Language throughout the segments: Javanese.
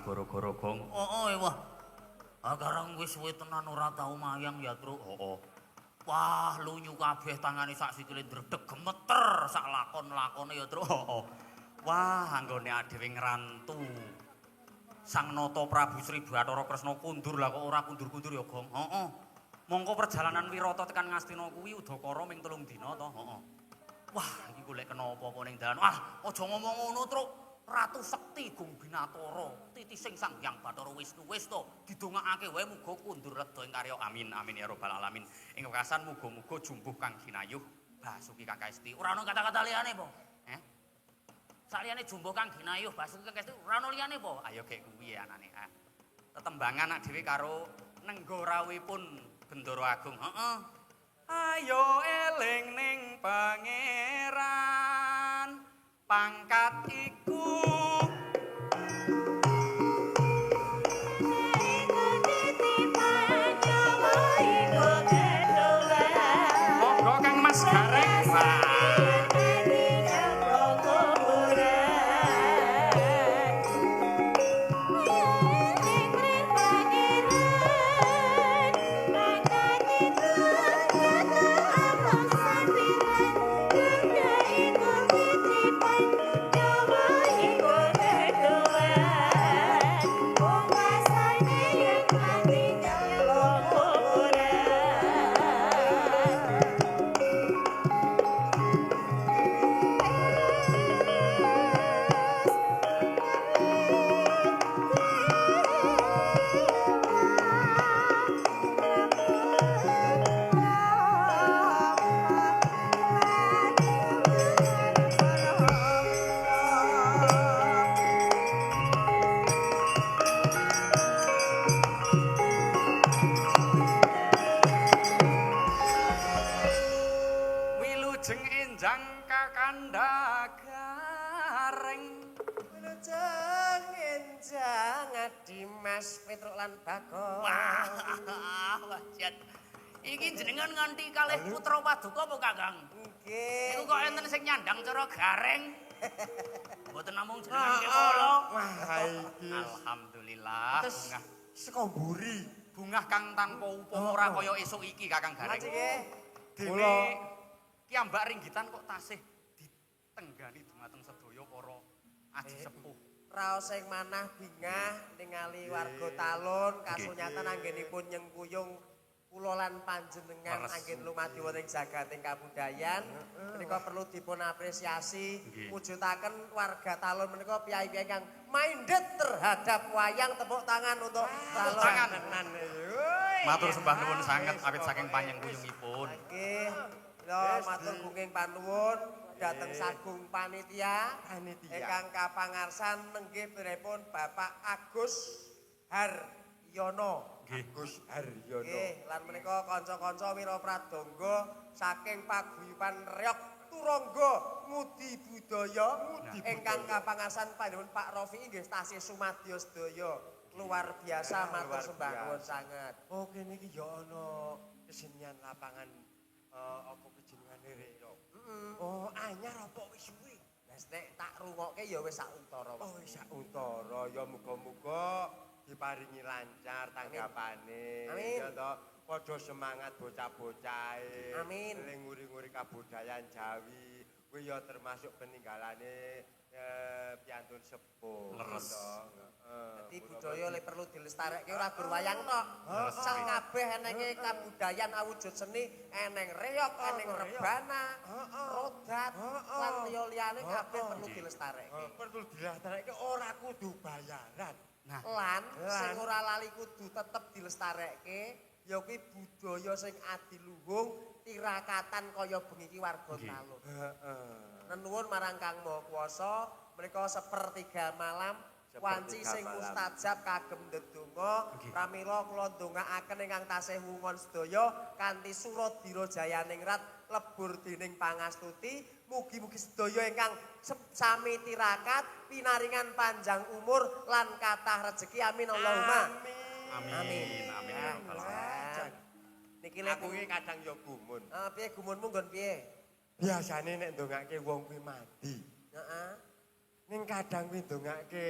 Goro-goro gong. Wah. Agarang wis suwe tenan ora tau mayang ya, Truk. Wah, lunyu kabeh tangane sak sikile ndredeg gemeter sak lakon-lakone ya, Truk. Wah, anggone dhewe ngrantu. Sang Nata Prabu Sri Bathara Kresna kundur lah kok ora kundur-kundur ya, Gong. Mongko perjalanan Wirata tekan Ngastina kuwi udakara ming 3 dina to. Wah, iki golek kena apa-apa ning dalan. Wah, aja ngomong ngono, Truk. Ratu Sekti Gung Binatara, titising Sang Hyang Bathara Wisnu wis to didongakake wae muga kundur reda ing karya amin amin ya rabbal alamin. Ing wekasan muga-muga jumbuh kang ginayuh Basuki Kakesti. Ora ono kata-kata liyane po? Saliyane jumbuh kang ginayuh Basuki Kakesti ora ono liyane po? Ayo gek kuwi anane. Tetembangan nak dhewe karo nenggorawipun Bendara Agung. Ayo eling ning pangeran pangkat iku monggo Kang Mas Gareng. Iki jenengan nganti kalih putra paduka apa Kakang? Nggih. Niku kok enten sing nyandang cara gareng. Mboten namung jenengan kula. Wah, iki alhamdulillah bungah saka mburi. Bungah kang tanpa upama ora kaya esuk iki Kakang Gareng. Nggih. Dene kiambak ringgitan kok tasih ditenggani dumateng sedaya para aji sepuh. Raos sing manah bingah ningali warga Talun kasunyatan anggenipun nyengkuyung kula lan panjenengan anggen lumadi wonten jagating kabudayan menika perlu dipun apresiasi mujudaken warga Talun menika piyai-piyai kang minded terhadap wayang tepuk tangan untuk Talun. Tangan. Matur sembah nuwun sanget awit saking panjenenganipun. Nggih. Lha matur gunging panuwun dhateng sagung panitia ingkang kapangarsan nenggih pripun Bapak Agus Haryono. Agus Haryono. Nggih, lan menika kanca-kanca Wira Pradangga saking paguyuban Reog Turangga Ngudi Budaya ingkang kapangarsan panjenengan Pak Rofi nggih stasiun Sumadyo sedaya. Luar biasa matur sembah nuwun sanget. Oh, kene iki ya ana kesenian lapangan apa kejenengane Reog. Oh, anyar apa wis suwe? Wes nek tak rungokke ya wis sak utara. Oh, wis sak utara. Ya muga-muga diparingi lancar tanggapane. Amin. Ya toh, padha semangat bocah-bocahe. Amin. Eling nguri-nguri kabudayan Jawi. Kuwi ya termasuk peninggalane piantun sepuh. Leres. Dadi budaya lek perlu dilestarekke ora gur wayang tok. Sak kabeh enenge kabudayan awujud seni, eneng reog, eneng rebana, rodat, lan liya-liyane kabeh perlu dilestarekke. Perlu dilestarekke ora kudu bayaran. Lan sing ora lali kudu tetep dilestarekke ya kuwi budaya sing adiluhung tirakatan kaya bengi iki warga Talun. Nenuwun marang Kang Maha Kuwasa menika sepertiga malam wanci sing mustajab kagem ndedonga pramila kula ndongaaken ingkang tasih wungon sedaya kanthi surat Biro Jayaningrat lebur dening pangastuti mugi-mugi sedaya ingkang sami tirakat pinaringan panjang umur lan kathah rejeki amin Allahumma Amin. Amin ya rabbal alamin. niki lek Aku iki kadang ya gumun. piye gumunmu nggon piye Biasane nek ndongake wong kuwi mati. heeh Ning kadang kuwi ndongake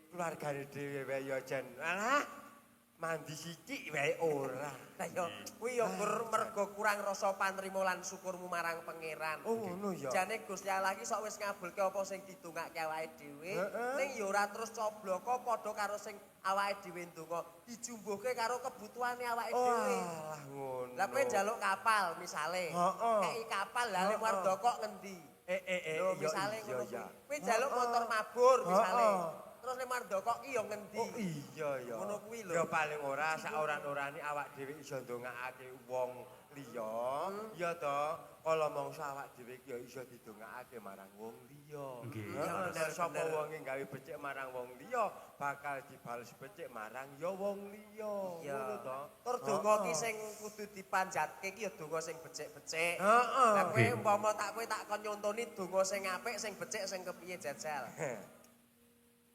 keluargane dhewe wae ya jan. Alah, mandi sithik wae ora. Lah ya kuwi ya mergo kurang rasa panrima lan syukurmu marang pangeran. Oh ngono ya. Jane Gusti Allah iki sok wis ngabulke apa sing didongake awake dhewe, ning ya ora terus cobloko padha karo sing awake dhewe ndonga, dijumbuhke karo kebutuhane awake dhewe. Lah ngono. Lah kowe njaluk kapal misale. Kei kapal lah ning Wardoko ngendi? Lho misale ngono kuwi. Kowe njaluk motor mabur misale. Terus ning Wardoko ki ya ngendi? Oh iya ya. Ngono kuwi lho. Ya paling ora sak oran-orane awak dhewe iso ndongakake wong liya. Ya to, kala mangsa awak dhewe ki ya iso didongakake marang wong liya. Nggih. Bener sapa wonge gawe becik marang wong liya, bakal dibales becik marang ya wong liya. Ngono to. Tur donga ki sing kudu dipanjatke ki ya donga sing becik-becik. Heeh. Lah kowe umpama kowe tak kon nyontoni donga sing apik, sing becik, sing kepiye jajal.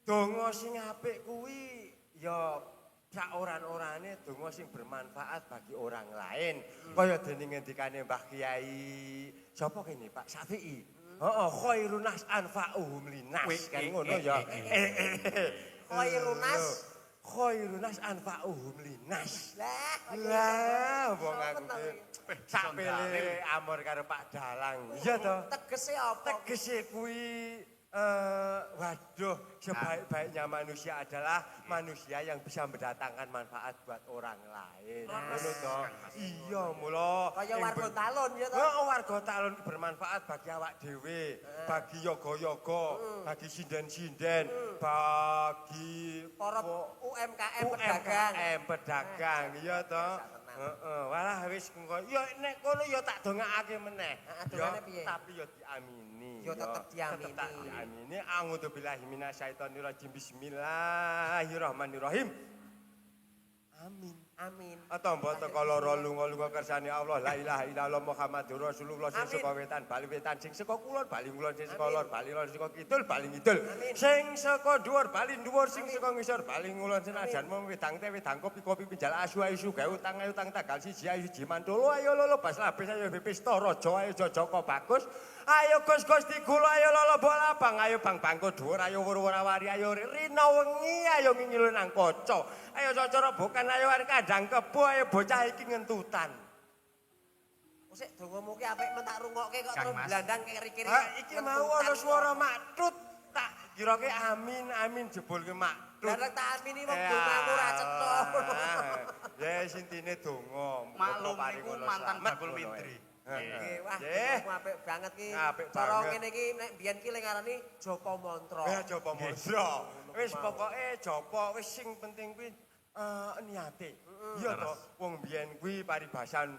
Donga sing apik kuwi ya sak oran-orane donga sing bermanfaat bagi orang lain. Kaya dene ngendikane Mbah Kiai sapa kene Pak Syafi'i. Heeh, khairun nas anfa'uhum linas. Kan ngono ya. Khairun nas anfa'uhum linas. Lah, wong aku sak pele amor karo Pak Dalang. Iya to. Tegese apa? Tegese kuwi waduh, sebaik-baiknya manusia adalah manusia yang bisa mendatangkan manfaat buat orang lain. Ngono to. Iya, mula Kaya warga Talun ya to. Oh, warga Talun bermanfaat bagi awak dhewe, bagi yoga-yoga, bagi sinden-sinden, bagi Para UMKM pedagang. pedagang, iya to. Heeh, walah wis engko ya nek kono ya tak dongakake meneh. dongane piye? Tapi ya diamini. Ya tetep diamini. Tetep tak diamini. A'udzubillahi minasyaitonirrajim. Bismillahirrahmanirrahim. Amin. Amin. Atombo teka lara lunga-lunga kersane Allah la ilaha illallah Muhammadur Rasulullah sing saka wetan bali wetan sing saka kulon bali kulon sing saka lor bali lor sing saka kidul bali ngidul sing saka dhuwur bali dhuwur sing saka ngisor bali ngulon senajan mung wedang te wedang kopi pinjal asu ayu gawe utang ayu utang tagal siji ayu siji mantolo ayo lolo bas labis ayo pesta raja ayo joko bagus ayo Gus digula ayo lolo bola bang ayo bang bangko dhuwur ayo wur-wurawari ayo rina wengi ayo ngingil nang kaca ayo cocara bukan ayo arek kandang kebo ayo bocah iki ngentutan. Sik dongamu ki apik men tak rungokke kok Kang terus Mas. blandang keri-keri. Iki mau ana swara maktut tak kirake amin amin jebul ke maktut. Lah tak amini wong dongamu ra cetha. Ya intine donga. Maklum niku mantan bakul witri. Nggih, wah Nggih. dongamu apik banget ki. Apik Cara banget. ngene iki nek biyen ki le ngarani Joko Mantra. Ya Japa Mandra. Wis pokoke Japa wis sing penting kuwi niate. Iya to, wong biyen kuwi paribasan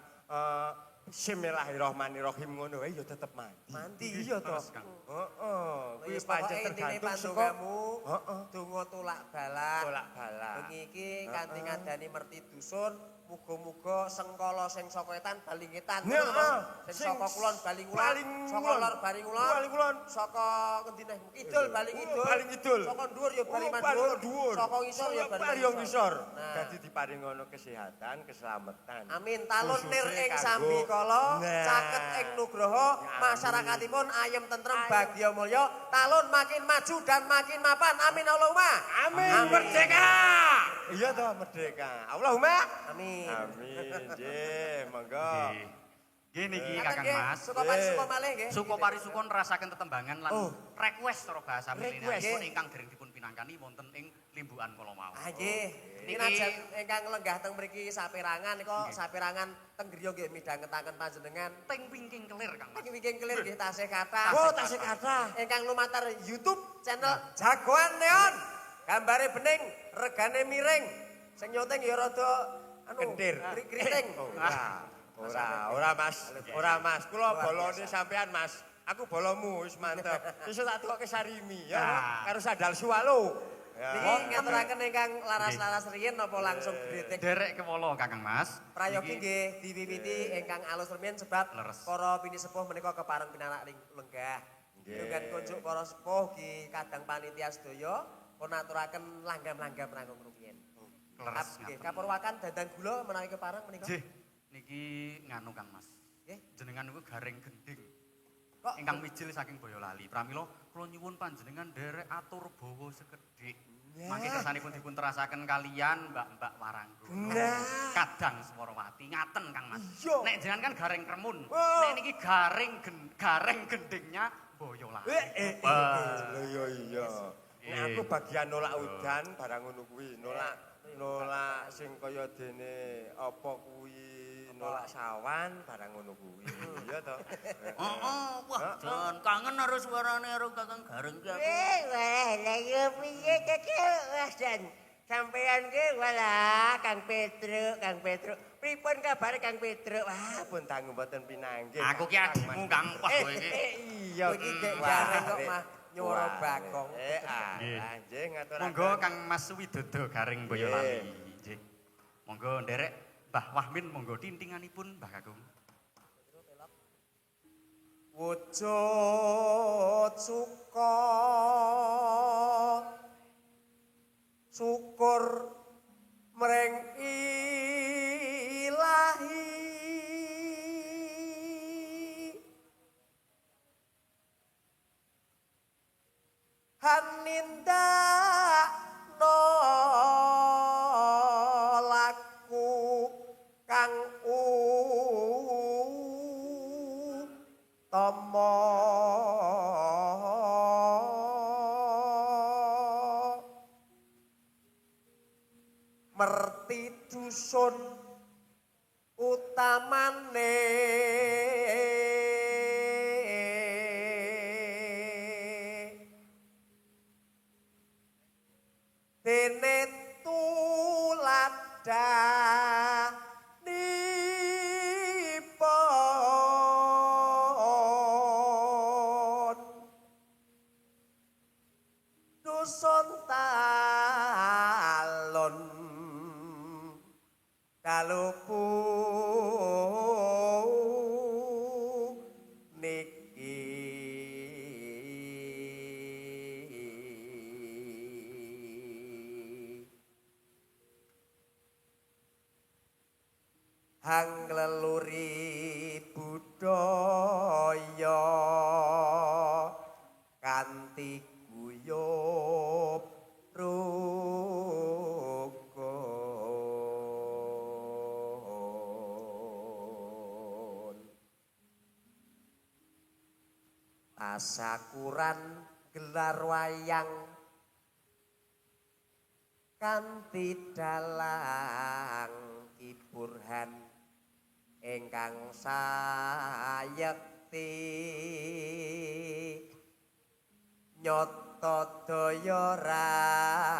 Bismillahirrahmanirrahim ngono wae ya tetep mandi. Mandi. Iya to. Terus, Kang. Heeh. Kuwi Wis pancen pokoke intine tergantung saka pandongamu. Heeh. Donga tolak balak. Tolak balak. Bengi iki kanthi ngandani merti dusun, Muga-muga sengkala sing saka etan bali ngetan. Sing Sing saka kulon bali kulon, saka lor bali kulon, saka ngendi neh kidul bali kidul. Saka dhuwur ya bali dhuwur. Saka ngisor ya bali ngisor. Dadi diparing ngono kesehatan, keselamatan. Amin. Talun nir ing sambikala, caket ing nugraha, masyarakatipun ayem tentrem bagya mulya, talun makin maju dan makin mapan. Amin Allahumma. Amin. Merdeka. Iya toh merdeka. Allahumma. Amin. Amin. Nggih, monggo. Nggih niki Kakang Mas. Suka pari suka malih nggih. Suka parisukon nerasaken tetembangan lan request cara basa Minangkabau ingkang dereng dipun pinangkani wonten ing limbukan kala mawon. Ah nggih. Niki najan ingkang lenggah teng mriki saperangan nika saperangan teng griya nggih midhangetaken panjenengan. Ting wingking kelir Kang Mas. Ting wingking kelir nggih tasih kathah. Oh, tasih kathah. Ingkang lumantar YouTube channel Jagoan Neon. Gambare bening, regane miring. Sing nyoteng ya rada Kentir. Kriting. Ora Mas. Kula bolone sampean Mas. Aku bolomu wis mantep. Besok tak tukoke sarimi ya karo sandal suwalo. Niki ngaturaken ingkang laras-laras riyin napa langsung gretek. Derek kewala Kakang Mas. Prayogi nggih diwiwiti ingkang alus rumiyin sebab para pini sepuh menika kepareng pinarak lenggah. Dengan kunjuk para sepuh ki kadang panitia sedaya pun aturaken langgam-langgam rangkung rumiyin. Leres nggih kapurwakan dandang gula menawi kepareng menika. Nggih. Niki nganu Kang Mas. Nggih. Jenengan niku Gareng Gending. Kok ingkang mijil saking Boyolali. Pramila kula nyuwun panjenengan nderek atur bawa sekedhik. Mangke kersanipun dipun terasaken kalian Mbak-mbak Warangguna. Kadang Swarawati ngaten Kang Mas. Nek jenengan kan Gareng Kremun. Nek niki Gareng Gendingnya Boyolali. Lho iya. Nek aku bagian nolak udan barang ngono kuwi, nolak sing kaya dene apa kuwi, nolak sawan barang ngono kuwi. Iya to? Wah, jan kangen karo suarane karo Kakang Gareng ki aku. Wah, lah yo piye Cecil? Wah, Jan. Sampeyan ki wala Kang Petruk. Pripun kabare Kang Petruk? Wah, Pun tanggung mboten pinanggih. Aku ki adimu Kang Wah kowe iki. Iya. Iki gek gareng kok mah nyuara bagong. Nggih ngaturaken. Monggo Kang Mas Widodo Gareng Boyolali. Nggih. Monggo nderek Mbah Wahmin monggo tintinganipun Mbah Kakung. Wujud suka syukur mring ilahi haninda laku kang utama merti dusun utamane dene tuladhanipun dusun talon kalupu niki hang leluri budaya kanthi guyub rukun tasakuran gelar wayang kanthi dalang kiburhan ingkang sayekti nyata daya raharja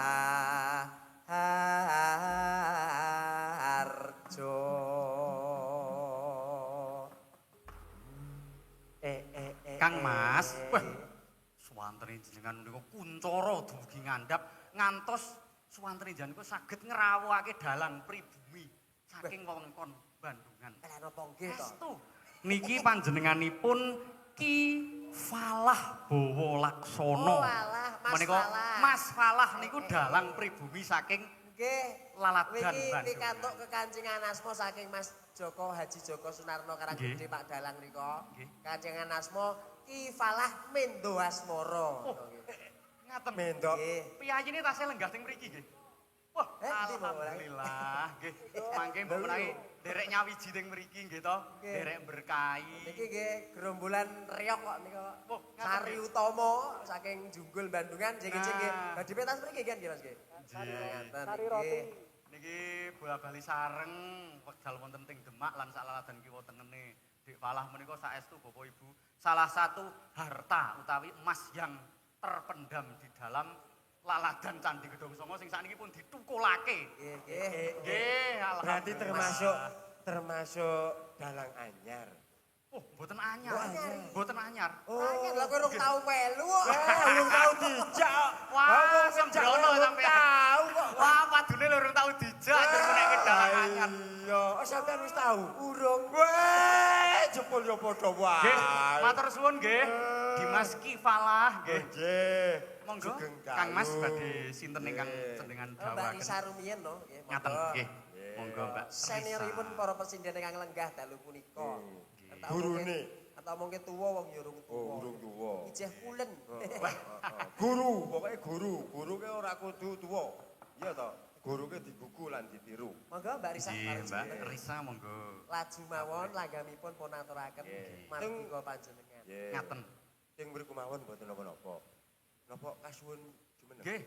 Kang Mas, wah suwantene jenengan niku kuncara dumugi ngandhap ngantos suwantene jenengan niku saged ngrawuhake dalan pribumi saking wewengkon Bandungan. Lah napa nggih to? Estu. Niki panjenenganipun Ki Falah Bowo Laksono. Oh alah, Mas Menika Falah. Mas Falah niku dalang pribumi saking Nggih. Laladan Niki Bandung. pikantuk kekancingan asma saking Mas Joko Haji Joko Sunarno Karanggede Pak Dalang nika. Nggih. Kancingan asma Ki Falah Mendo Asmara. Oh. Ngaten. Mendok. Nggih. Piyayine tasih lenggah teng mriki nggih. Wah, Endi, Mbak? alhamdulillah nggih. Mangke mbok menawi derek nyawiji teng mriki nggih to. Nggih. Derek berkahi. Niki nggih gerombolan Riok kok nika. Oh, ngaten, Sari nggih. Utomo saking Junggul Bandungan jeng nggih. Nah. Badhe pentas mriki kan nggih Mas nggih. Sari roti. Niki bola bali sareng wekdal wonten teng Demak lan salaladan kiwa tengene. Dik Falah menika saestu Bapak Ibu salah satu harta utawi emas yang terpendam di dalam laladan Candi Gedong Songo sing sakniki pun ditukulake. Nggih nggih. Nggih, Berarti alhamdulillah. termasuk dalang anyar. Oh, mboten anyar. Mboten anyar. Anyar lha kowe urung tau melu kok. Urung tau dijak. Wah, sembrono sampean. Tahu kok. Wah, padune lho urung tau dijak aja menek dalang anyar. Iya, sampean wis tahu. Urung. Weh, jempol yo padha wae. Nggih, matur suwun nggih. Dimas Ki Falah nggih. Nggih. Monggo Sugeng Kang Mas dalu. badhe sinten ingkang jenengan Mbak dawaken. Risa Rumiyin no, nggih. Ngaten monggo. nggih. Monggo Mbak. Senioripun para presiden ingkang lenggah dalu punika. Atau Gurune. mungkin- Atau mungkin tuwa wong ya urung tuwa. Oh, urung tuwa. Ijeh kulen. Guru, pokoknya guru. Guru ke ora kudu tuwa. Iya to. Guru ke digugu lan ditiru. Monggo Mbak Risa. Nggih, mari Mbak jenengan. Risa monggo. Laju mawon langgamipun pun aturaken Nggih. marga panjenengan. Nggih. Ngaten. Sing mriku mawon mboten napa-napa. Napa kasuwun jumeneng. Nggih.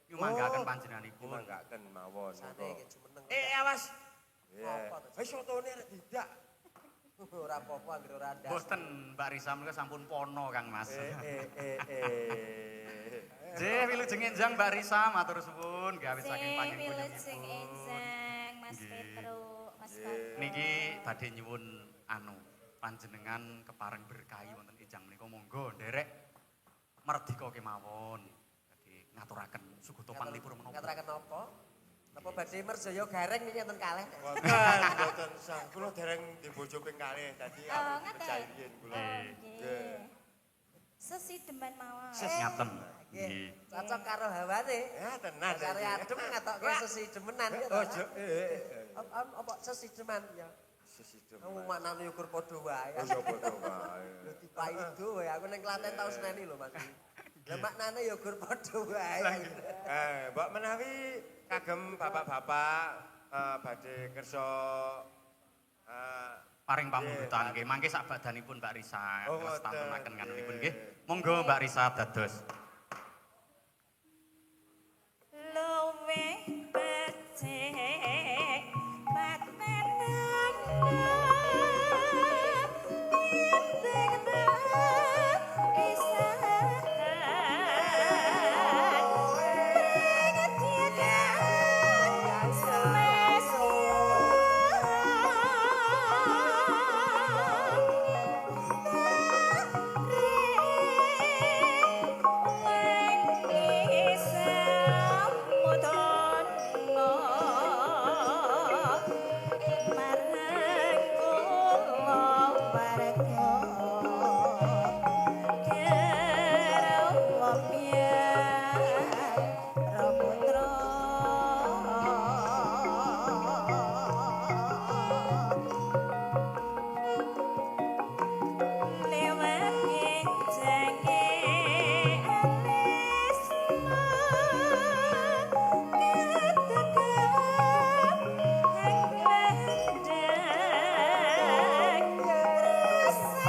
Nyumanggaken Oh, panjenenganipun. Nyumanggaken mawon. Sane monggo. iki jumeneng. Awas. Apa to? Wis sotone rek tidak. Ora apa-apa anggere ora ndas. Boten Mbak Risa menika sampun pono Kang Mas. Eh. Nggih, wilujeng enjang Mbak Risa matur suwun gawe saking Wilujeng panjenenganipun. enjang Mas Nggih. Petruk, Mas Bagus. Niki badhe nyuwun panjenengan kepareng berkahi wonten enjang menika monggo nderek merdika kemawon. Dadi ngaturaken suguto panglipur menapa. Ngaturaken napa? Napa badhe merjaya gareng niki enten kalih. Mboten sah. Kula dereng di bojo ping kalih dadi Oh, aku ngaten. percaya yen kula. Nggih. Sesideman mawon. Ngaten. Nggih. Nggih. Cocok karo hawane. Ya tenan. Cari adem ngatokke sesi demenan ya. Oh, Apa sesi demen ya. Sesidem. Kamu maknane ukur padha wae. Oh, ya padha wae. Dipaido wae aku ning Klaten tau seneni lho Mas. Lah maknane ya ukur padha wae. Mbak menawi kagem bapak-bapak badhe kersa Paring pamungkutan nggih. Mangke sak badanipun Mbak Risa Oh, ngestamunaken ngoten, nganunipun nggih. nggih. Monggo Mbak Risa dados. Luwe becik patenan Rasa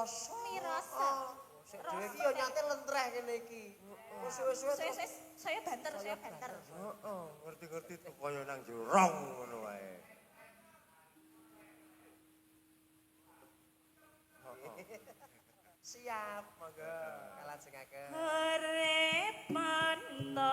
Rasa. Mirasa. Sik dhewe iki yo nyate lentreh kene iki. Wis-wis Saya banter, saya banter. Heeh, ngerti-ngerti tuh kaya nang jurong ngono wae. siap, monggo kalajengaken. Arep manda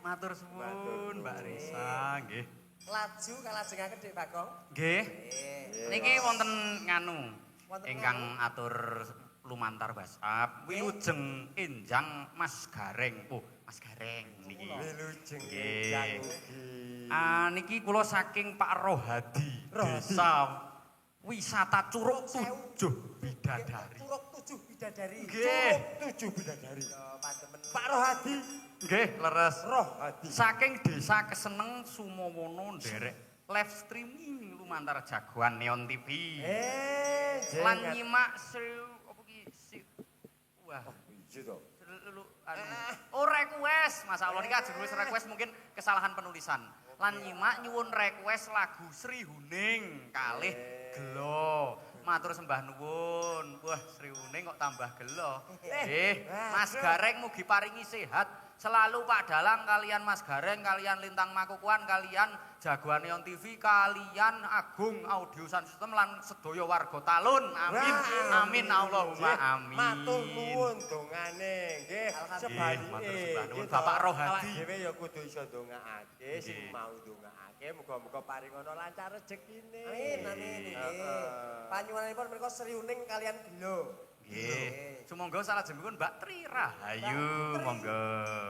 Matur suwun Mbak Risa, nggih. Laju kalajengaken Dik Bagong. Nggih. Niki wonten nganu Wonten ingkang atur lumantar WhatsApp, wilujeng enjang Mas Gareng. Oh, Mas Gareng niki. Wilujeng Nggih. enjang ugi. Niki kula saking Pak Rohadi, Desa Wisata Curug 7 Bidadari. Curug 7 Bidadari. bidadari. Nggih. Cukup 7 bidadari. Yo pandemen. Pak Rohadi, Nggih, leres. Rohadi. Saking desa keseneng sumawana nderek live streaming lumantar jagoan Neon TV. Lan jengat. nyimak apa ki wah, Iya to. request, Mas Allah niki ajeng nulis request mungkin kesalahan penulisan. Lan nyimak nyuwun request lagu Sri Huning kalih Gelo. Matur sembah nuwun. Wah, Sri Huning kok tambah gelo. Mas Gareng mugi paringi sehat selalu Pak Dalang kalian Mas Gareng kalian Lintang Makukuhan kalian jagoan Neon TV kalian Agung Audio Sound System lan sedaya warga Talun. Amin. Amin Allahumma amin. Matur nuwun dongane nggih. Sebalike. matur sembah nuwun Bapak Rohadi. Awak dhewe ya kudu iso ndongaake sing mau ndongaake muga-muga paringono lancar rezekine. Amin amin nggih. Panyuwunanipun menika Sri Uning kalian Gelo. Nggih. Sumangga salajengipun Mbak Tri Rahayu, monggo.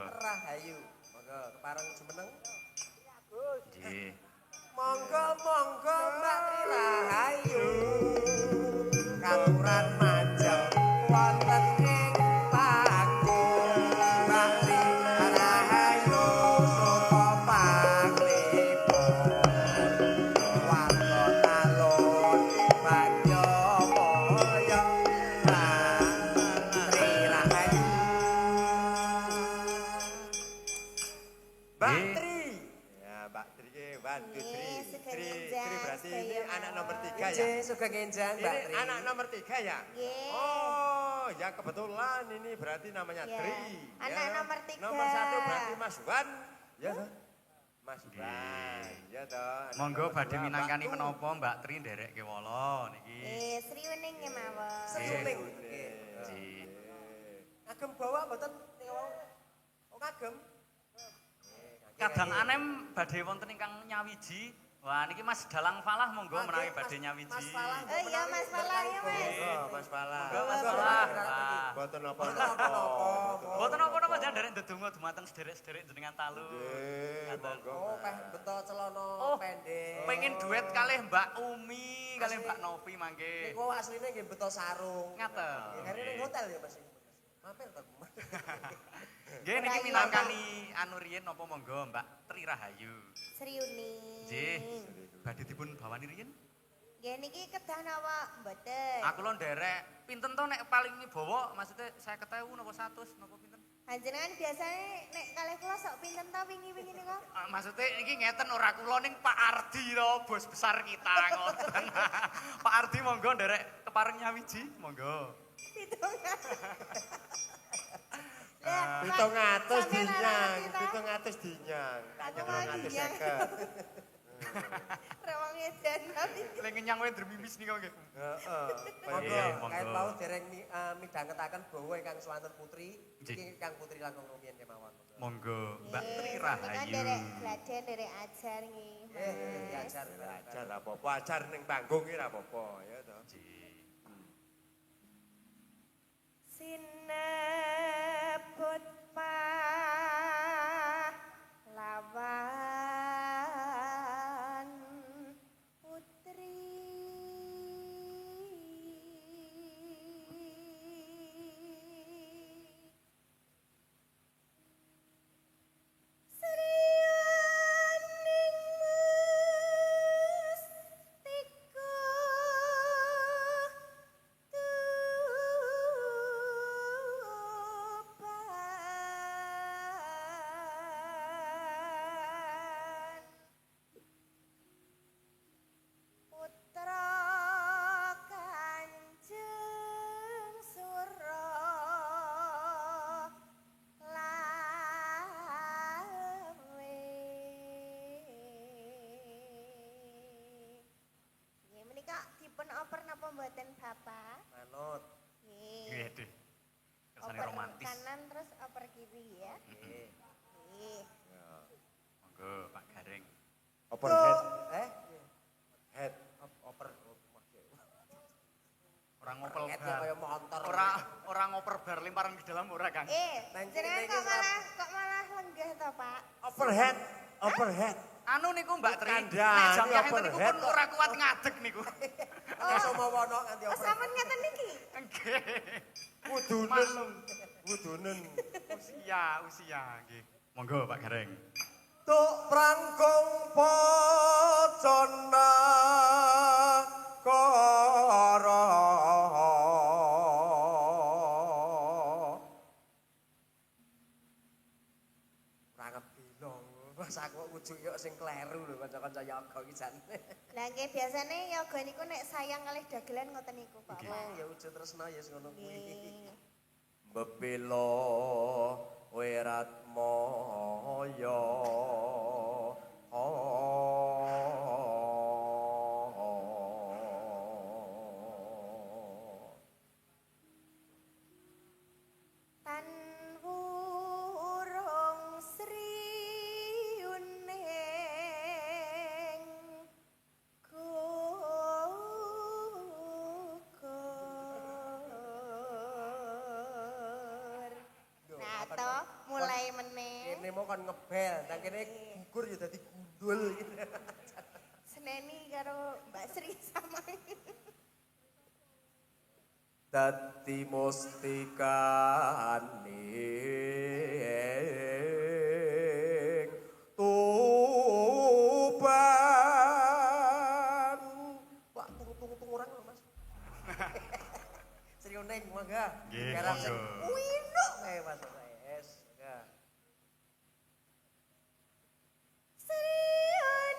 Rahayu. Monggo kepareng jumeneng. Nggih. Monggo monggo Mbak Tri Rahayu. Katuran majeng wonten ing panggung. Mbak Tri Rahayu sapa panglipun. Warga Talun Banyamaya. Mbak Tri Rahayu. Mbak Nggih. Tri. Ya, Mbak Tri ki 1 2 3. Tri berarti ini sedaya anak nomor 3 ya. Nggih, Sugeng Enjang Mbak Ini Tri. anak nomor 3 ya? Nggih. Oh, ya kebetulan ini berarti namanya Ya, Tri. anak ya. nomor 3. Nomor 1 berarti Mas Wan. Ya toh? Mas Wan. Ya toh. anak Monggo nomor badhe 2, minangkani Mbak Tu. menapa Mbak Tri nderek kewala niki. Sri Uning kemawon. Sri Nggih. Uning. Nggih. Ngagem bawa mboten ning wau. Oh ngagem. Kadang anem badhe wonten ingkang nyawiji. Wah niki Mas Dalang Falah monggo menawi badhe nyawiji. Mas Falah. Oh iya Mas Falah ya Mas. Monggo Mas Pala. Monggo Mas Falah. Boten Napa-napa. napa-napa. Mboten napa-napa jan nderek ndedonga dumateng sederek-sederek jenengan Talun. Nggih, monggo. Oh, peh beto celana Oh, pendek. Pengen duet kalih Mbak Umi, kalih Mbak Novi mangke. Niku asline nggih beto sarung. Ngaten. Nggih, ning hotel ya Mas. Mampir to. Nggih niki minangkani anu riyin napa monggo Mbak Tri Rahayu. Sri Uning. Nggih. Badhe dipun bawani riyin. Nggih niki kedah napa mboten? Aku lho nderek pinten to nek paling bawa maksudnya 50.000 napa 100 napa pinten? Panjenengan biasane nek kalih kula sok pinten to wingi-wingi niku? Maksudnya iki ngeten ora kula ning Pak Ardi to, bos besar kita ngoten. Pak Ardi monggo nderek kepareng nyawiji, monggo. 700 dinyang, 700 dinyang. Tak Aku mau dinyang. 250. Rewang edan tapi. Lek ngenyang wae ndremimis nika nggih. Heeh. Monggo, Nggih, monggo. kain mau dereng midhangetaken bawa ingkang swanten putri. Nggih. Iki Kang Putri langkung rumiyin kemawon. Monggo Mbak Tri Nggih, Rahayu. sampeyan derek gladen derek ajar nggih. Nggih, Mas. diajar. Ajar apa-apa, ajar ning panggung iki ora apa-apa ya toh. Sinebut pahlawan putri Sriyaning mustika tuban putra Kanjeng Suralawe. Nggih menika dipun oper napa mboten Bapak? Manut. Nggih, Nggih. Deh. Kersane Oper romantis. kanan terus oper kiri ya. Nggih. Nggih. Monggo Pak Gareng. Overhead, Eh? head. Oper. Ora ngopel Ket bar. kaya motor. Ora ngoper bar lemparan ke dalam ora Kang. Nang Jenengan kene kok iki malah lenggah to, Pak? Overhead, overhead. Anu niku Mbak Tri. Kandhani Nek jam kahing niku overhead pun ora kuat ngadeg niku. Nek Somawana nganti Oh, oper. sampean ngeten niki. Nggih. Wudunen. Usia nggih. Monggo Pak Gareng. Tuk prangkung pocona kara Ora ngerti dong. Mas aku ujug yo sing kleru lho kanca-kanca yoga iki jan. Lah nggih biasane yoga niku nek sayang kalih dagelan ngoten niku, Pak. Ya ujug tresna ya ngono kuwi. Nggih. bebila werat moyo Tan wurung sriuning gugur. Nah, toh mulai meneh. Kene mau kan ngebel, nang kene gugur ya dadi gundul gitu. Seneni karo Mbak Sri sama. dadi mustikaning tuban. Wah, tung orang lho, Mas. Sriuning mangga. Nggih, Garap monggo. Wino kae Mas. Wes, mangga.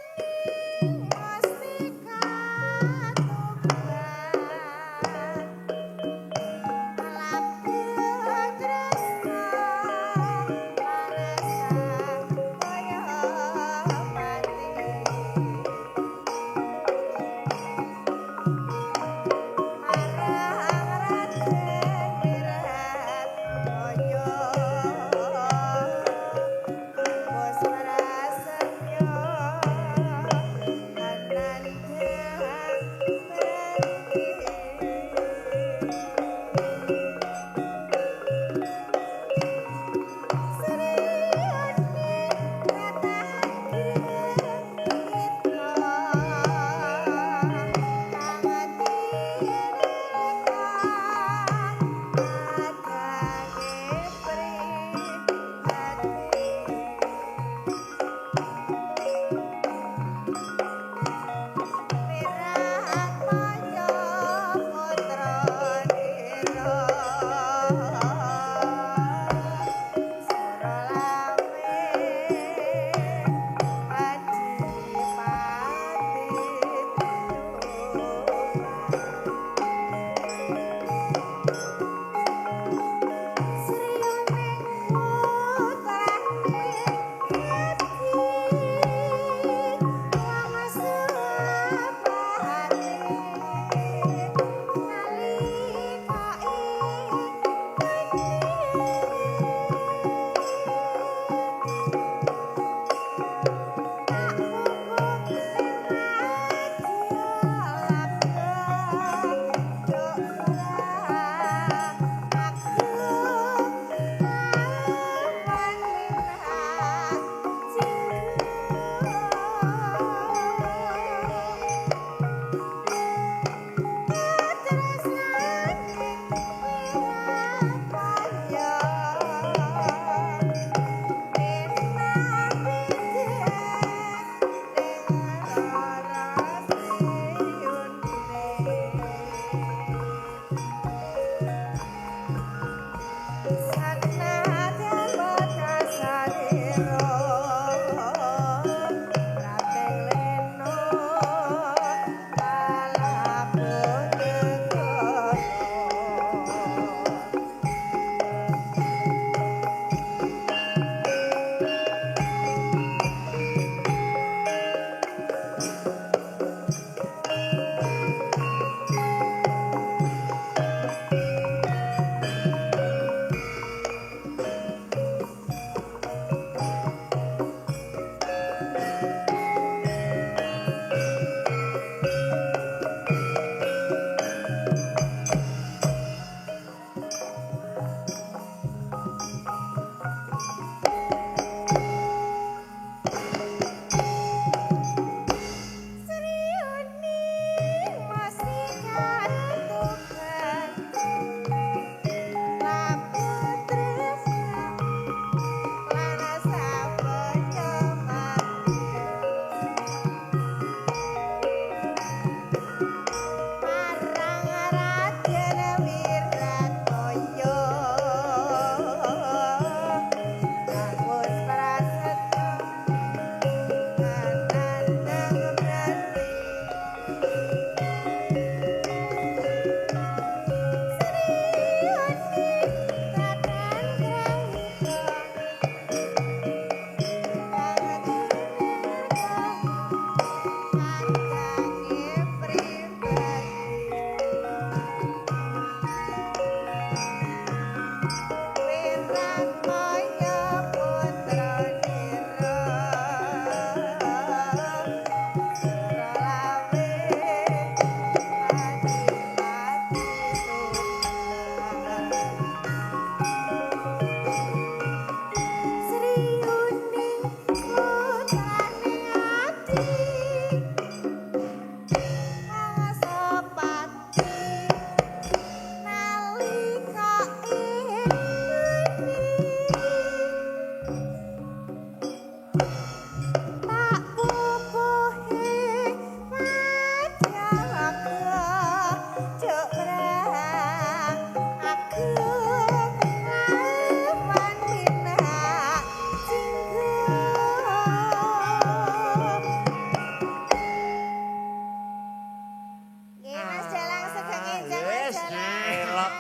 Sriuning mustika tuban. Laku tresna manasa kaya pati. Marang raden wirat kaya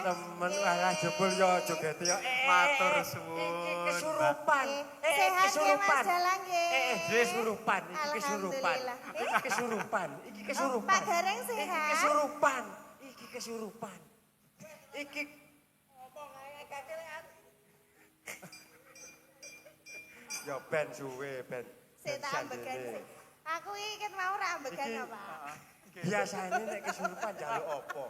temen malah jebul yo joget yo. Matur Iki suwun. kesurupan. Sehat ya Mas Dalang nggih. Kesurupan, iki kesurupan. Alhamdulillah. Iki kesurupan, iki Pak kesurupan. Gareng Iki sehat. kesurupan, iki kesurupan. Iki ngomong ae kakelean. Yo ben suwe ben. Sik tak ambekan sik. Aku iki ket mau ora ambekan Iki- apa. Biasane nek kesurupan njaluk apa?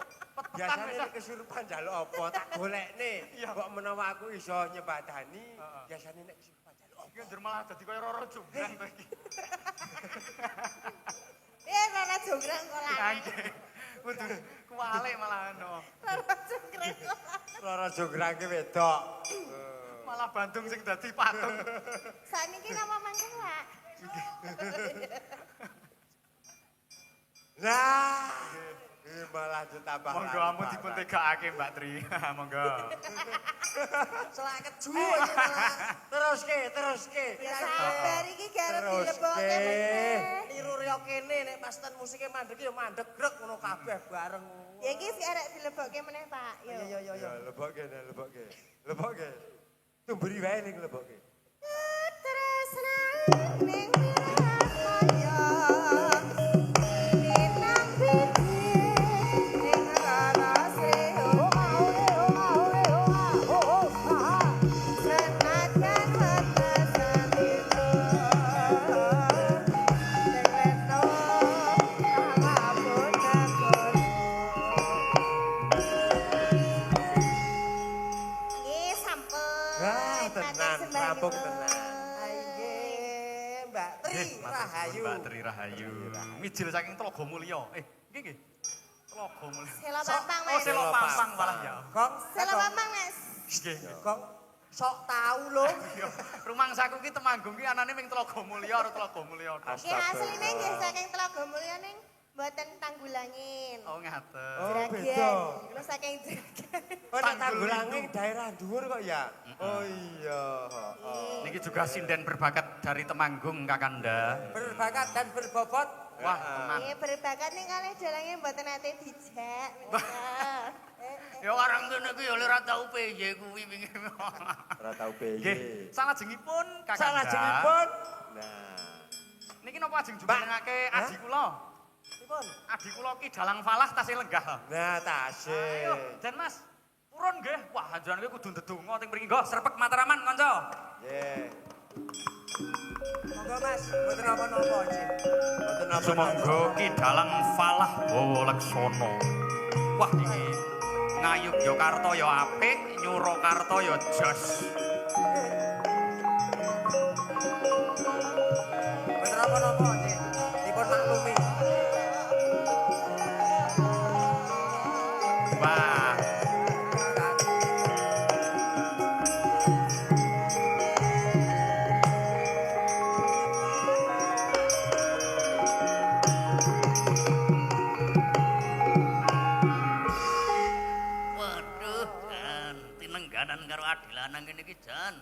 Biasane nek kesurupan njaluk apa? Tak golekne. Kok menawa aku iso nyebadani, biasane nek kesurupan njaluk apa? Iki njur malah dadi koyo Roro Jonggrang to iki. Rara jonggrang kok Ya lanang. nggih. Kudu kuwalik malah ono. Rara jonggrang kok. Rara jonggrang ki wedok. Malah Bandung sing dadi patung. Sakniki napa mangken, Pak? Nah, malah ditambah. Monggo ampun dipun tegakake Mbak Tri. Monggo. Selak keju iki malah. Teruske. Ya sabar iki garep Terus, dilebokke Ki. meneh. Niru riyo kene nek pas ten musike mandek ya mandek grek ngono kabeh bareng. Ya iki sik arek dilebokke meneh, Pak. Yo. Yo. Ya lebokke. Lebokke. Tumberi wae ning lebokke. Tresna ning wiraya. Dinang piti ning rarase. Senadyan wetasan itu. Tekleto awapun nakon. Nggih sampun. Ah, tenan, Matur sembah rampung nyuwun. tenan. Nggih, Mbak Tri Rahayu. Mbak Tri Rahayu. Mijil saking Telaga Mulya. Nggih. Telaga Mulya. Selo pampang, Oh, Mas. Selo Pampang malah ya. Kong, Selo pampang, Mas. Nggih. Kong sok tahu lho. Yo, rumangsaku ki Temanggung ki anane ming Telaga Mulya karo Telaga Mulya. Nggih asline nggih saking Telaga Mulya ning mboten Tanggulangin. Oh ngaten. Oh, Jragen. beda. Kulo saking Jragen. Oh, nek Tanggulangi daerah dhuwur kok ya? Oh iya, heeh. Niki juga sinden berbakat dari Temanggung Kakanda. Berbakat dan berbobot. Wah, tenan. Nggih berbakat ning kalih dalange mboten nate dijak. menika. Ya orang kene iki ya ora tau PJ kuwi wingi. Ora tau piye. Nggih, salajengipun Kakanda. Salajengipun. Nah, Niki napa ajeng jumenengake adi kula? Pripun? Adi kula ki dalang falah tasih lenggah. nah tasih. Ayo, Den Mas. Purun nggih. Wah, anjuran kuwi kudu ndedonga teng mriki. Nggo, serpek mataraman kanca. Nggih. Monggo Mas, mboten napa-napa iki. Mboten napa-napa. Sumangga ki dalang falah bawa laksana. Wah, iki Ngayogyakarta ya apik, Nyurakarta ya jos. Mboten napa-napa iki. Dipun maklumi. Wah, Waduh, Jan, tinengganan karo adilanang ngene iki, Jan.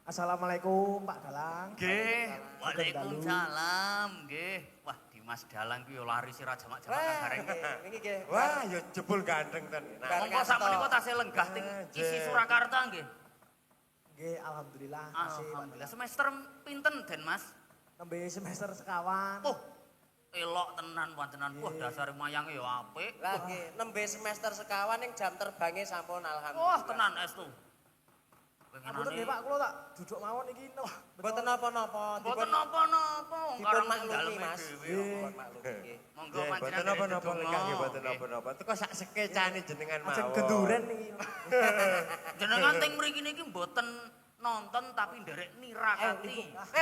Assalamualaikum Pak Dalang. nggih. Waalaikumsalam, nggih. Wah, Dimas Dalang ki yo lari sira jamak-jamak Wah, gareng. niki nggih. Wah, ya jebul gandeng ten. Nah, Monggo sak menika tasih lenggah ting isi Surakarta nggih. Nggih, alhamdulillah masih Pak Alhamdulillah. Dalang. Semester pinten, Den Mas? Nembe semester sekawan. Oh, elok tenan pantenan. Wah, dasar mayange yo apik. Lah nggih, nembe semester sekawan ning jam terbangnya sampun Wah, alhamdulillah. tenan estu. Ampun nggih Pak, kula tak duduk mawon iki. Mboten napa-napa, Mboten napa-napa, wong dipun karang maklumi daleme Mas. dhewe. Dipun maklumi nggih. Monggo Nggih, panjenengan mboten napa-napa ndedonga. lenggah nggih mboten Nggih. napa-napa. Teko sak sekecane jenengan mawon. Ajeng genduren niki. Jenengan teng mriki niki mboten nonton tapi nderek nirakati.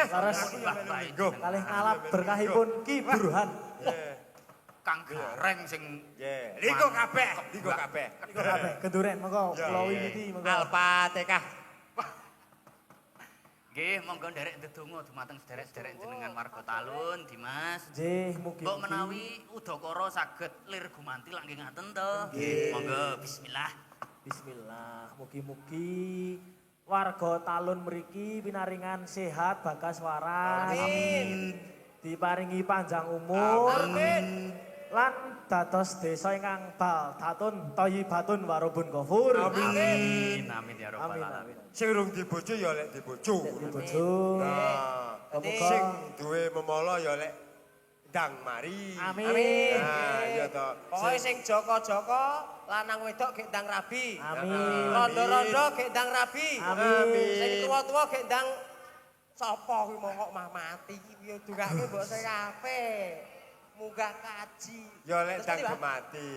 Laras Mbah Bae Nggo. jenengan. kalih ngalap berkahipun Ki Burhan. Nggih. Kang Gareng sing Nggih. Liko kabeh, liko kabeh. Niku kabeh genduren monggo Ya, kula nggih. wiwiti monggo. Al-Fatihah. nggih monggo nderek ndedonga dumateng sederek-sederek jenengan warga Talun, Dimas. Nggih, mugi. Mbok menawi udakara saged lir gumanti langge ngaten to. Monggo bismillah. Bismillah, mugi-mugi warga Talun mriki pinaringan sehat bagas waras. Amin. Diparingi panjang umur. Amin. Lan dados desa ingkang baldatun thayyibatun warubun ghafur. Amin, amin ya rabbal Amin, alamin. amin. Sing urung dibojo ya lek dibojo. Dibojo. Nah, Muga-muga. sing duwe memala ya lek ndang mari. Amin. Nah, iya to. Pokoke sing joko-joko lanang wedok gek ndang rabi. Amin. Rondo-rondo gek ndang rabi. Amin. Sing tuwa-tuwa gek ndang sapa kuwi mongkok mah mati iki yo dungake mbok sing apik. Munggah kaji. Ya lek Terus ndang ngendi, Pak? gemati.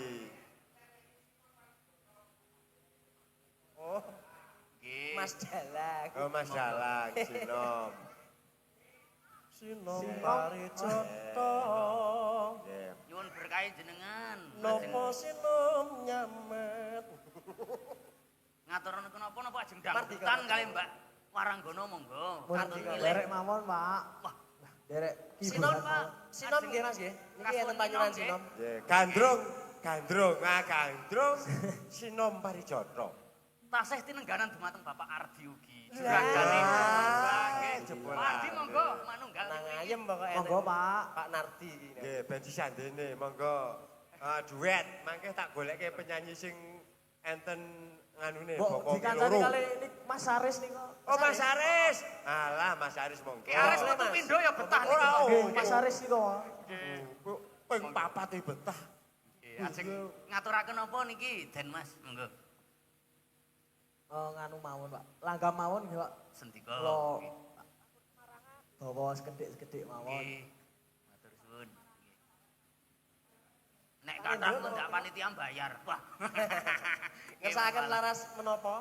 Oh, Nggih. Mas Dalang. Oh Mas Dalang, sinom. Sinom parijoto. Nyuwun berkah jenengan. Nopo sinom nyamet. Ngaturan napa napa ajeng Mardi, dangdutan Kak. kali Mbak Waranggono monggo. Katun milih. Derek mawon, Pak. Wah, Derek Sinom, hiburan Pak. mawon. Sinom nggih, Mas nggih. Niki enten panyunan sinom. Nggih, gandrung, gandrung, sinom parijoto. tasih tinengganan dumateng Bapak Ardi ugi. Lah. Juragane. jebul Pak Ardi Ardi. monggo manunggal. Nang ayem pokoke. Monggo, Pak. Pak Nardi iki. Nggih, ben disandene, monggo. Duet, mangke tak goleke penyanyi sing enten nganune Mbok boko dikancani loro. kali ini Mas Aris niku. Oh Mas Aris. Alah Mas Aris monggo. Ki Aris Boleh, metu Mas. pindho ya betah Ora, niku. oh. Nggih, Mas Aris niku. Ping papat e betah. Nggih, ajeng ngaturaken apa niki Den Mas, monggo. Nganu mawon, Pak. Langgam mawon nggih, Pak. Sendika. Kula Nggih. bawa sekedhik-sekedhik mawon. Nggih. Matur suwun. Nggih. Nek kathah ndak panitia bayar. Wah. Ngersakaken laras menapa?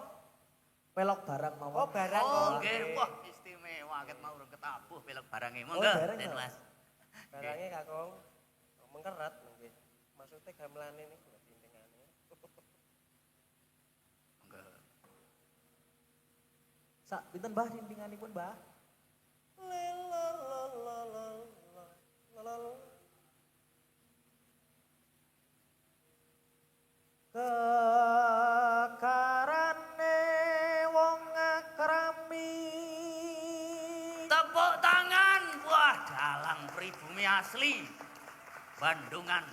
Pelok barang mawon. Oh, barang. Oh, nggih. Wah, istimewa ket mau urung ketabuh pelek barange. Monggo, bareng, Den Pak. Mas. Barange Kakung. Mengkeret nggih. Maksude gamelane niku lho pintingane. Monggo. Sak pinten Mbah dindinganipun, Mbah? Kekarane wong akrami. Tepuk tangan. Wah, dalang pribumi asli. Bandungan.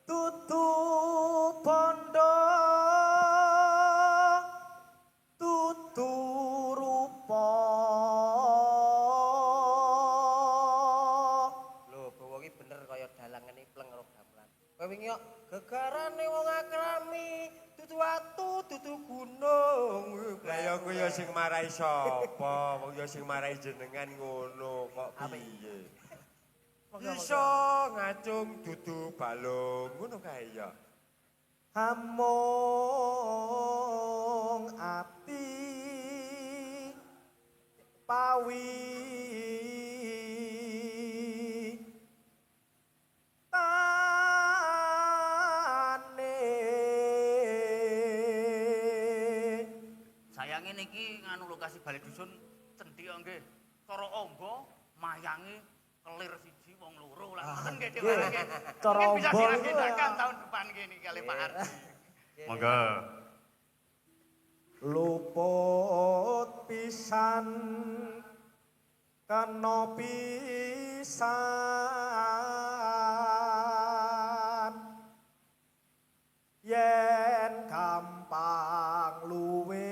Tutu bondo tutu rupa. Lho, bawa iki bener kaya dalangane pleng karo gamelan. Kowe wingi kok gegarane wong akrami, dudu watu, dudu gunung. Lah ya kuwi ya sing marai sapa? Wong ya sing marai jenengan ngono kok piye? Iso ngacung dudu balung ngono kae ya. Hamung ati pawi tane. Sayange niki nganu lokasi balik dusun cendhik nggih. Cara amba mayange kelir siji wong loro lah ngoten nggih Dik Warang nggih. Cara Mungkin bisa amba niku dilanjutkan ya. tahun depan gini kali Pak Ardi. Monggo. Luput pisan kena pisan yen gampang luwe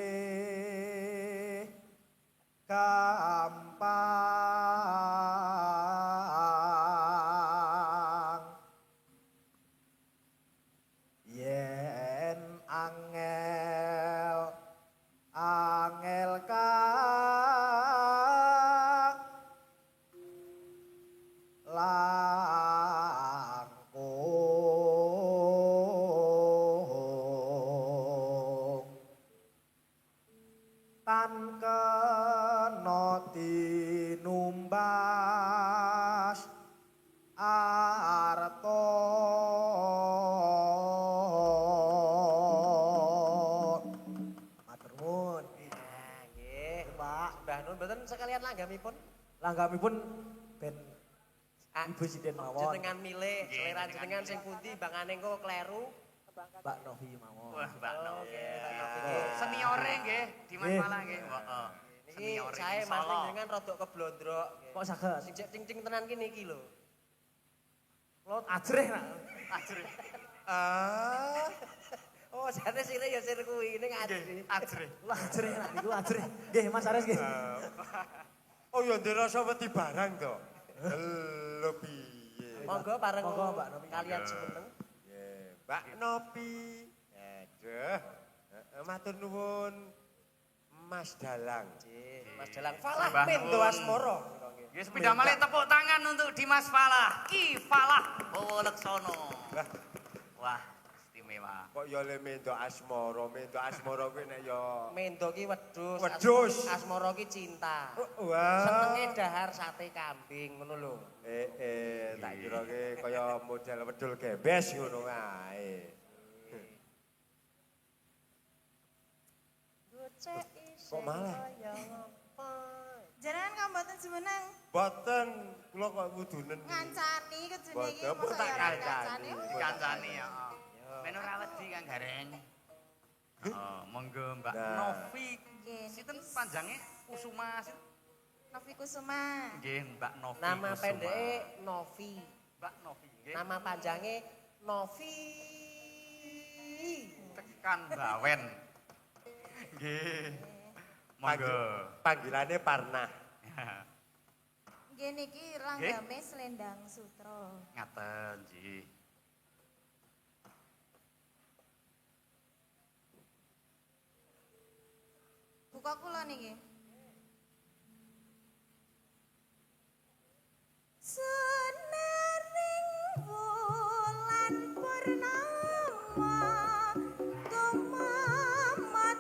gampang yen angel angel langkung tan kena tinumbas arto matur nuwun Nah, nggih. Pak Mbah Nun mboten sekalian langgamipun. langgamipun ben Ah, Ibu Siden mawon jenengan milih selera jenengan sing pundi bangane engko kleru. Mbak Novi mawon Wah, Mbak Nok. Oke, Mbak Novi. Seniore nggih, Dimas Nggih. Malang nggih. Heeh. Niki Seniore saya di Mas Solo. jenengan rodok keblondrok. nggih. kok saged Sing cek cing-cing tenan ki niki lho. Lo ajreh nak. Ajrih. Ah, Oh, jane sire ya sir kuwi ning ajri. Ajrih. Lo ajreh nak niku ajreh. Nggih Mas Ares nggih. oh ya ndirasa wedi barang to. Lho piye? Monggo pareng Monggo, Mbak Novi. kalian semeneng. Nggih, Mbak Nopi. Aduh. Matur nuwun Mas Dalang. Mas Dalang falah Sembah mendo nuwun. asmara. Ya sepeda malih tepuk tangan untuk Dimas Falah. Ki Falah Bawa Leksono. Wah, istimewa. Kok ya le mendo asmara kuwi nek ya Mendo ki wedhus. Wedhus. Asmara ki cinta. wah. Senenge dahar sate kambing ngono lho. Tak kira ki kaya model wedhul gebes ngono ae. Kok malah? Jenengan kok mboten jumeneng Boten, kula kok wudunen. ngancani kejene iki Boten, mosok tak ya ora kancani. Dikancani ya. Men ora wedi Kang Gareng. Oh, monggo Mbak Nah. Novi. Nggih. Sinten panjange Kusuma sinten? Novi Kusuma. Nggih, Mbak Novi. Nama Kusuma. pendeke Novi. Mbak Novi nggih. Nama panjange Novi. Tekan Bawen. Nggih. Monggo. Panggilane Parnah. Nggih niki langgame Selendang Sutra. Ngaten, nggih. Buka kula niki. Sunering wulan purnama kumamat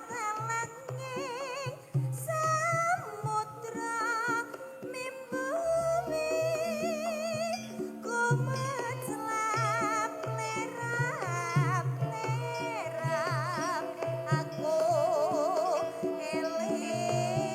lenging samudra mimbumi kumecelap lerap-lerap aku eling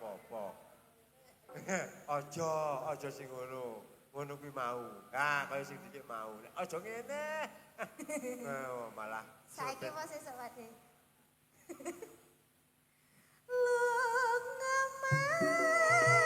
apa-apa. Aja sing ngono. Ngono kuwi mau. Ah, kaya sing dikek mau. Nek aja ngene. Malah Saiki mau sesuk wae. Lunga mangen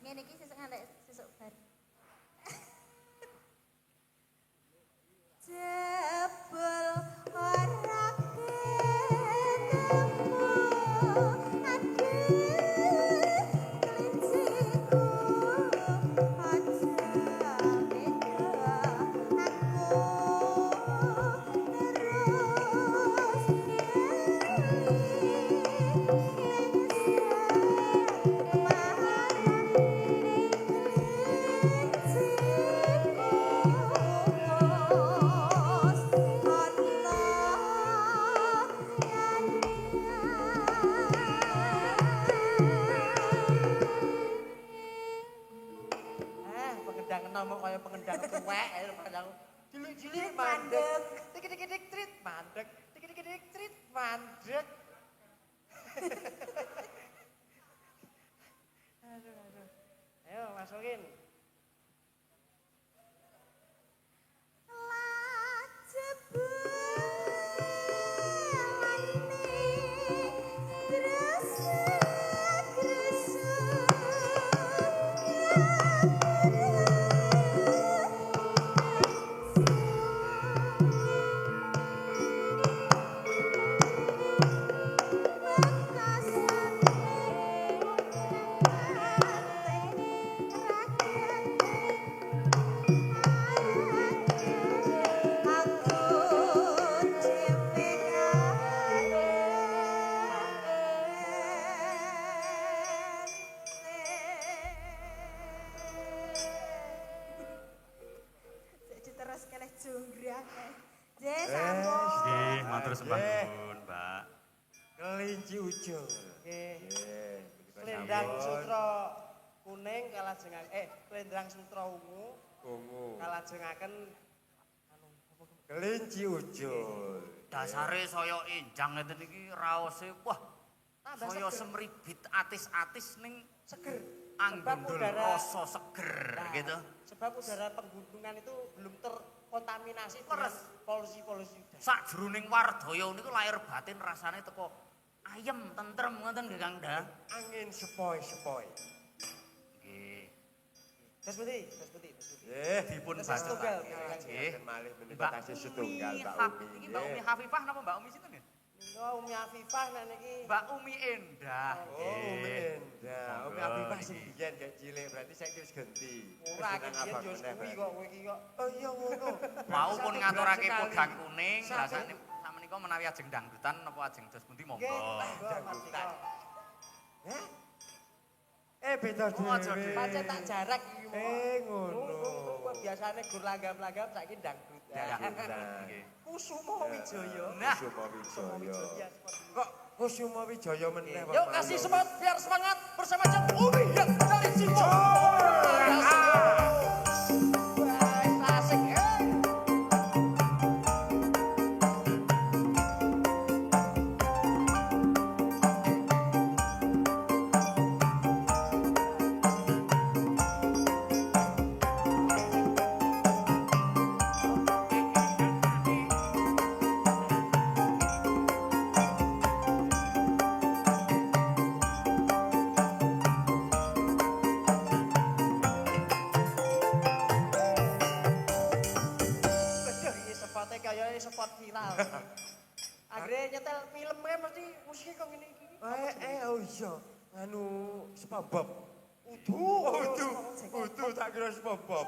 ngene iki sesuk ngantek sesuk bar. Jebul ora ketemu kelinciku aja beda aku pengendang ngomong kaya pengendang tuwek padahal cilik-cilik mandek. Tik-tik-tik trit mandek. Tik-tik-tik trit mandek. Aduh. Ayo masukin. Terus keleh jonggrang. Jeh, sampun. Nggih, matur sembah nuwun, Mbak. kelinci ujul. Nggih. Nggih, Selendang sutra kuning kalajengaken selendang sutra ungu ungu. kalajengaken Kelinci ujul. Dasare saya enjang ngeten iki raose wah tambah saya seger. semribit atis-atis ning Seger. anggundul udara- rasa seger Nah, gitu. Sebab udara penggunungan itu belum terkontaminasi dengan Leres. polusi-polusi udara. Sakjroning Wardaya niku lahir batin rasane teko ayem, tentrem ngoten nggih Kang Dah. Angin sepoi-sepoi. Nggih. Das putih. Dipun Tasih setunggal. Nggih. Malih menika Mbak tasih setunggal Mbak Umi. Iki Mbak Umi Hafifah napa Mbak Umi sinten nggih? Niku Umi Afifah nah niki. Mbak Umi Endah. Oh, Umi Nggih. Endah. Umi Monggo Afifah niki. sing biyen kayak cilik, berarti saiki wis ganti. Ora Wis jeneng iki abang yo meneh, kuwi Mbak. kok kowe iki kok. Oh iya ngono. Mau Berarti pun satu ngaturake bulan sekali. pegang kuning, Satu. rasane sakmenika menawi ajeng dangdutan napa ajeng dos pundi monggo. Nggih, monggo Dangdutan. Mas Heh? Beda Oh, aja dhewe. dhewe. Pancen tak jarak iki mau. Ngono. Biasane gur langgam-langgam saiki dangdut. Dangdutan. Nggih. Kusuma Wijaya. Nah, Kusuma Wijaya. Ya, seperti itu. Kok Kusuma Wijaya meneh Pak Yuk Mayo? kasih semangat biar semangat bersama Jeng Umi yang dari Cimbo. Baik, asik. Waduh, ini spotnya kayaknya spot viral. Akhirnya nyetel filmnya mesti musiknya kok gini-gini. Oh iya. Anu SpongeBob. Udu tak kira SpongeBob.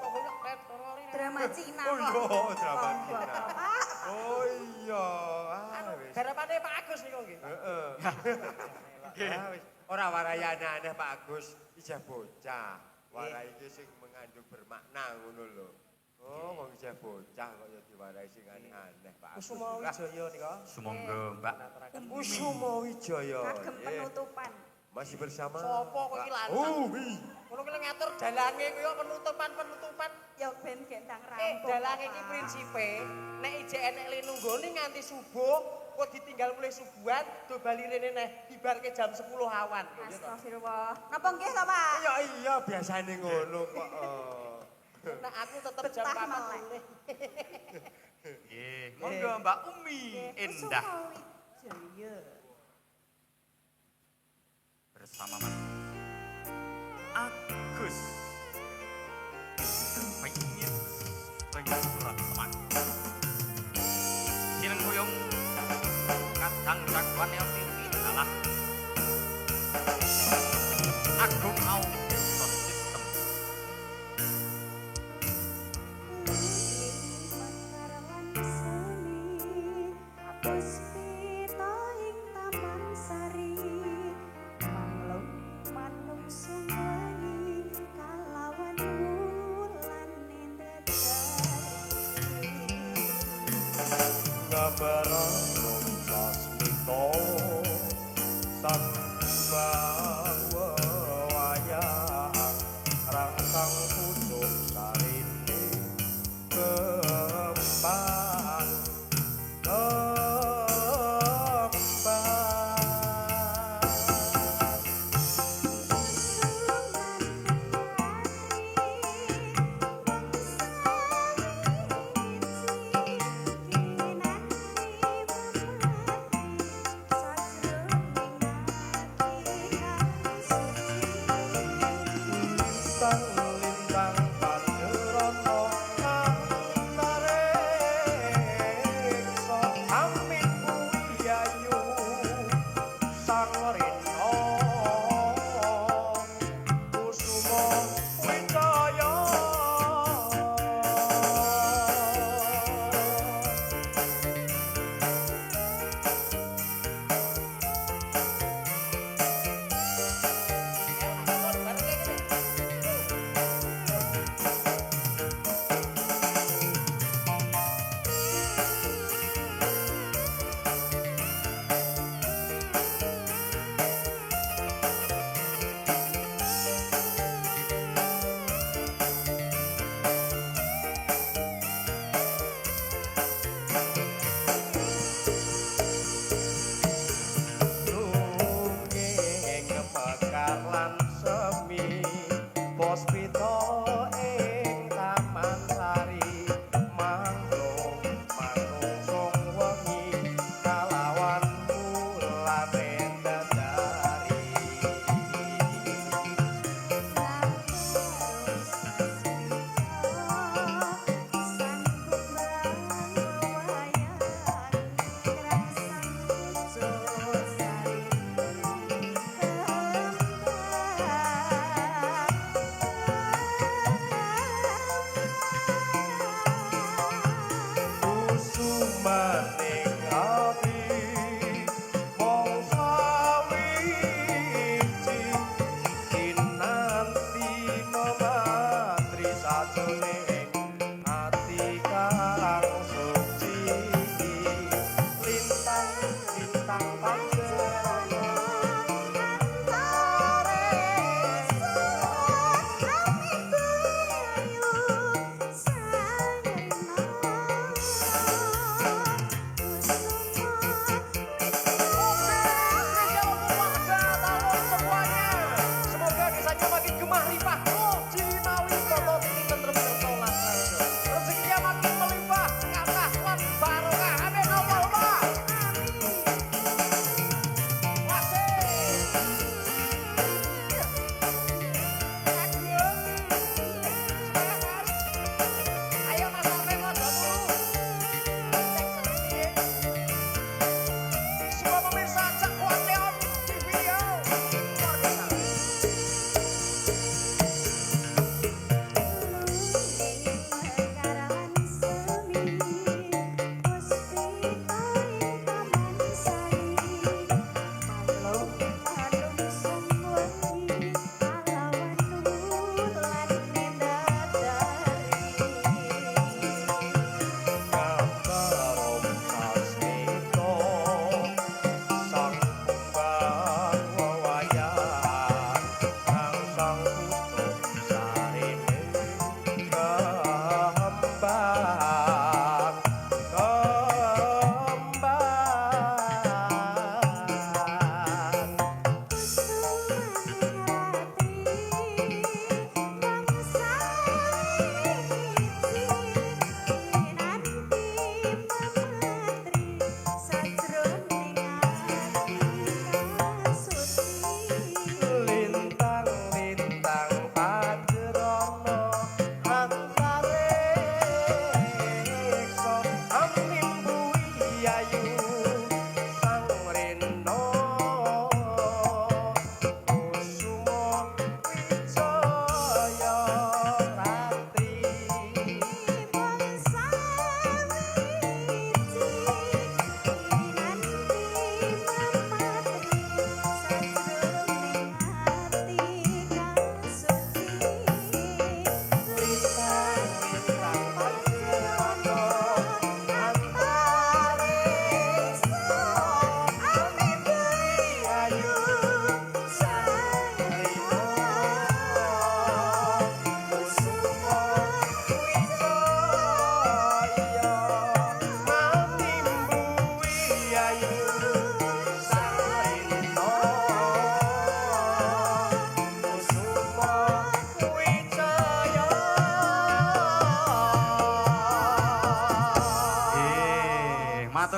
Drama Cina Oh kok. iya, drama Kok, Cina. Bapak. Oh iya. Wis. Garapane Pak Agus niku nggih. Heeh. Wis. Ora warai aneh-aneh Pak Agus, ijah bocah. Warai iki sing mengandung bermakna ngono lho. Oh, wong ijah bocah kok ya diwarai sing aneh-aneh Pak Agus. Kusuma Wijaya nika. Sumangga, Mbak. Kusuma Wijaya. Kagem penutupan. Masih bersama. Sopo kok iki lanang? Oh, wi. Ngono ki ngatur dalange kuwi penutupan. Ya ben gendang rampung. Dalange iki prinsipe nek ijek enek linunggone nganti subuh, kok ditinggal mulai subuhan, do bali rene neh dibarke jam 10 awan. Astagfirullah. Napa nggih to, Pak? Ya iya biasane ngono kok. Nah aku tetep jam Betah 4 melek. mulai. Nggih, monggo Mbak Umi Endah Kusuma Wijaya. bersama Mas Agus. Pengin surat teman. Jeneng kuyung kadang jagoan yang tinggi adalah Agung Audio System. Puspita ing taman sari manglung manung sumbangi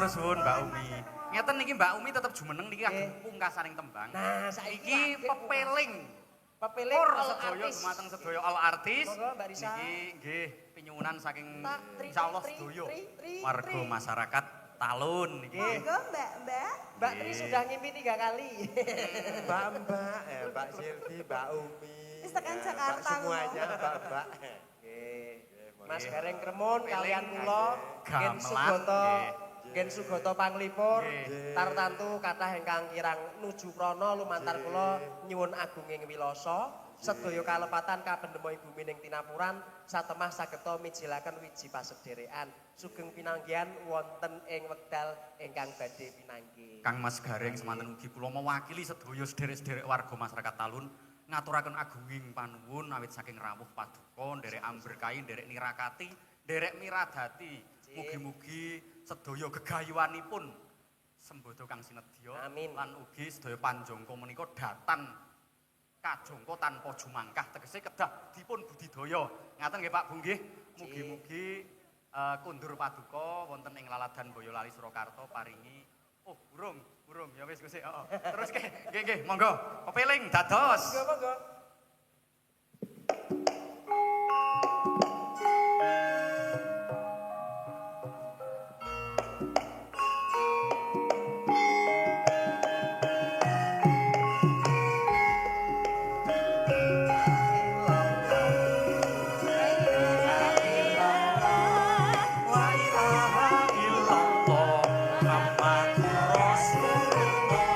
matur suwun Mbak Umi. Ngeten niki Mbak Umi tetep jumeneng niki ageng pungkasaning tembang. Nah, saiki Iki pepeling. Pepeling Or all sedaya artis. dumateng sedaya all artis. Monggo, Mbak Risa. Niki nggih pinyuwunan saking Tak, tri, insyaallah tri, sedaya tri, tri, warga tri. masyarakat Talun niki. Monggo Mbak. Mbak Tri sudah ngimpi 3 kali. Mbak-mbak, Mbak Silvi, Mbak Umi. Wis tekan ya, Jakarta, Mbak semuanya, ngomong. Mbak-mbak. Nggih. Mas Gareng Kremon Peling, kalian kula Gen gamelan, Sugoto nggih. Gen Sugoto Panglipur Nggih. tartantu kathah ingkang kirang nuju prana lumantar kula nyuwun agunging wilasa sedaya kalepatan kabendhema bumi ning tinapuran satemah sageta mijilaken wiji pasederekan sugeng pinanggihan wonten ing wekdal ingkang badhe pinanggih. Kang Mas Gareng semanten ugi kula mewakili sedaya sederek-sederek warga masyarakat Talun ngaturaken agunging panuwun awit saking rawuh paduka nderek amberkahi nderek nirakati nderek miradati mugi-mugi sedaya gegayuhanipun sembodo kang sinedya Amin. lan ugi sedaya panjangka menika datan kajangka tanpa jumangkah tegese kedah dipun budidaya ngaten nggih Pak Bu nggih mugi-mugi kundur paduka wonten ing Laladan Boyolali Surakarta paringi burung ya wis Gusti heeh terus nggih monggo pepeling dados Monggo. La ilaha illallah Muhammadur Rasulullah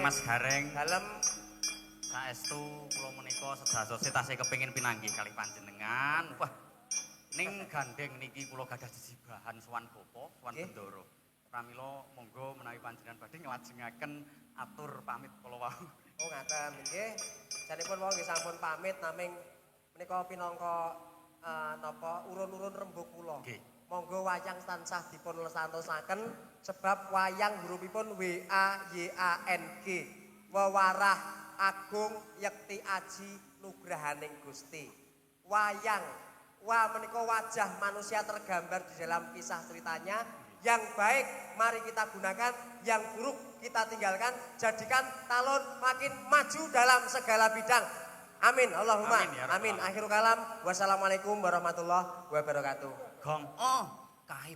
Mas Gareng. Dalem Saestu kula menika sedasa tasih kepengin pinanggih kalih panjenengan. Wah, ning gandeng niki kula gadah jejibahan sowan bapa, sowan bendoro. Pramila monggo menawi panjenengan badhe nglajengaken atur pamit kula wau. oh ngaten nggih. Janipun wau nggih sampun pamit naming menika pinangka napa urun-urun rembug kula. Nggih. Monggo wayang tansah dipun lesantosaken sebab wayang hurufipun W A Y A N G. Wewarah Agung Yekti Aji Nugrahaning Gusti. Wayang, wah menika wajah manusia tergambar di dalam kisah ceritanya. Yang baik mari kita gunakan, yang buruk kita tinggalkan. Jadikan Talun makin maju dalam segala bidang. Amin, Allahumma. Amin, ya Rabbal Amin. Alamin. Akhirul kalam. Wassalamualaikum warahmatullahi wabarakatuh. Gong, oh, kae